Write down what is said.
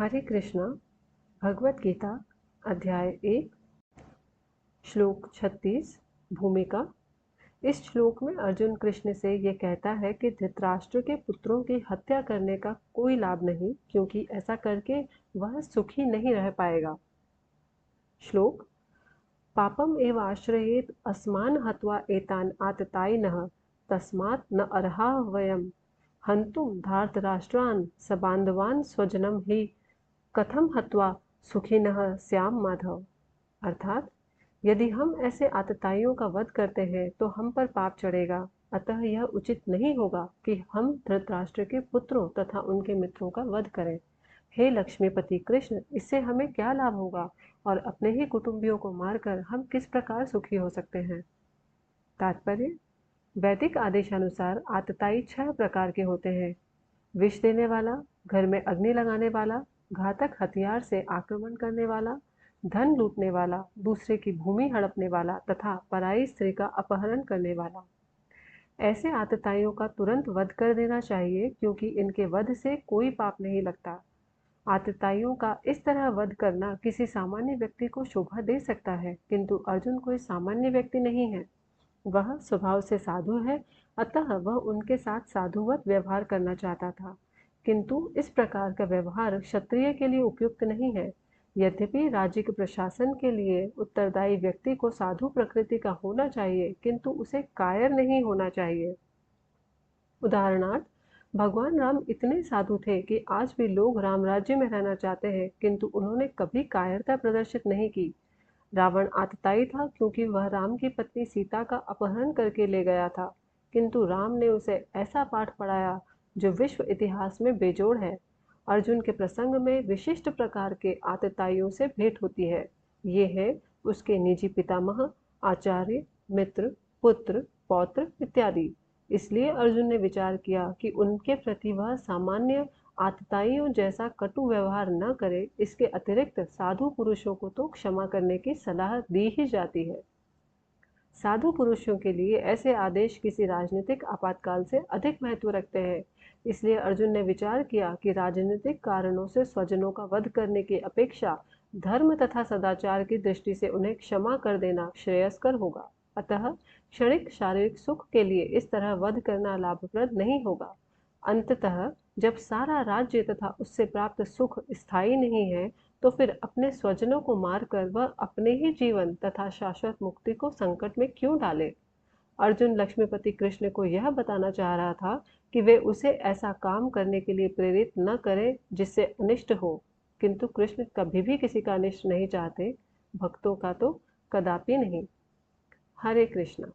हरे कृष्णा। भगवत गीता अध्याय 1 श्लोक 36 भूमिका। इस श्लोक में अर्जुन कृष्ण से ये कहता है कि धृतराष्ट्र के पुत्रों की हत्या करने का कोई लाभ नहीं, क्योंकि ऐसा करके वह सुखी नहीं रह पाएगा। श्लोक। पापम एव आश्रयेत अस्मान् हत्वा एतान् आततायिनः तस्मात् न अर्हा वयं हन्तुं धार्तराष्ट्रान् सबान्धवान् स्वजनं हि कथम हत्वा सुखिनः स्याम माधव। अर्थात यदि हम ऐसे आतताइयों का वध करते हैं तो हम पर पाप चढ़ेगा, अतः यह उचित नहीं होगा कि हम धृतराष्ट्र के पुत्रों तथा उनके मित्रों का वध करें। हे लक्ष्मीपति कृष्ण, इससे हमें क्या लाभ होगा और अपने ही कुटुंबियों को मारकर हम किस प्रकार सुखी हो सकते हैं। तात्पर्य। वैदिक आदेशानुसार आतताई 6 प्रकार के होते हैं। विष देने वाला, घर में अग्नि लगाने वाला, घातक हथियार से आक्रमण करने वाला, धन लूटने वाला, दूसरे की भूमि हड़पने वाला तथा पराई स्त्री का अपहरण करने वाला। ऐसे आतताइयों का तुरंत वध कर देना चाहिए, क्योंकि इनके वध से कोई पाप नहीं लगता। आतताइयों का इस तरह वध करना किसी सामान्य व्यक्ति को शोभा दे सकता है, किंतु अर्जुन कोई सामान्य व्यक्ति नहीं है। वह स्वभाव से साधु है, अतः वह उनके साथ साधुवत व्यवहार करना चाहता था, किंतु इस प्रकार का व्यवहार क्षत्रिय के लिए उपयुक्त नहीं है। यद्यपि राज्य के प्रशासन के लिए उत्तरदायी व्यक्ति को साधु प्रकृति का होना चाहिए, किंतु उसे कायर नहीं होना चाहिए। उदाहरणार्थ, भगवान राम इतने साधु थे कि आज भी लोग राम राज्य में रहना चाहते हैं, किंतु उन्होंने कभी कायरता प्रदर्शित नहीं की। रावण आतताई था, क्योंकि वह राम की पत्नी सीता का अपहरण करके ले गया था, किंतु राम ने उसे ऐसा पाठ पढ़ाया जो विश्व इतिहास में बेजोड़ है। अर्जुन के प्रसंग में विशिष्ट प्रकार के आतताइयों से भेंट होती है। ये है उसके निजी पितामह, आचार्य, मित्र, पुत्र, पौत्र इत्यादि। इसलिए अर्जुन ने विचार किया कि उनके प्रति वह सामान्य आतताइयों जैसा कटु व्यवहार न करे। इसके अतिरिक्त साधु पुरुषों को तो क्षमा करने की सलाह दी ही जाती है। साधु पुरुषों के लिए ऐसे आदेश किसी राजनीतिक आपातकाल से अधिक महत्व रखते हैं। इसलिए अर्जुन ने विचार किया कि राजनीतिक कारणों से स्वजनों का वध करने की अपेक्षा धर्म तथा सदाचार की दृष्टि से उन्हें क्षमा कर देना श्रेयस्कर होगा। अतः क्षणिक शारीरिक सुख के लिए इस तरह वध करना लाभप्रद नहीं होगा। अंततः जब सारा राज्य तथा उससे प्राप्त सुख स्थायी नहीं है, तो फिर अपने स्वजनों को मारकर वह अपने ही जीवन तथा शाश्वत मुक्ति को संकट में क्यों डाले। अर्जुन लक्ष्मीपति कृष्ण को यह बताना चाह रहा था कि वे उसे ऐसा काम करने के लिए प्रेरित न करें जिससे अनिष्ट हो, किंतु कृष्ण कभी भी किसी का अनिष्ट नहीं चाहते, भक्तों का तो कदापि नहीं। हरे कृष्णा।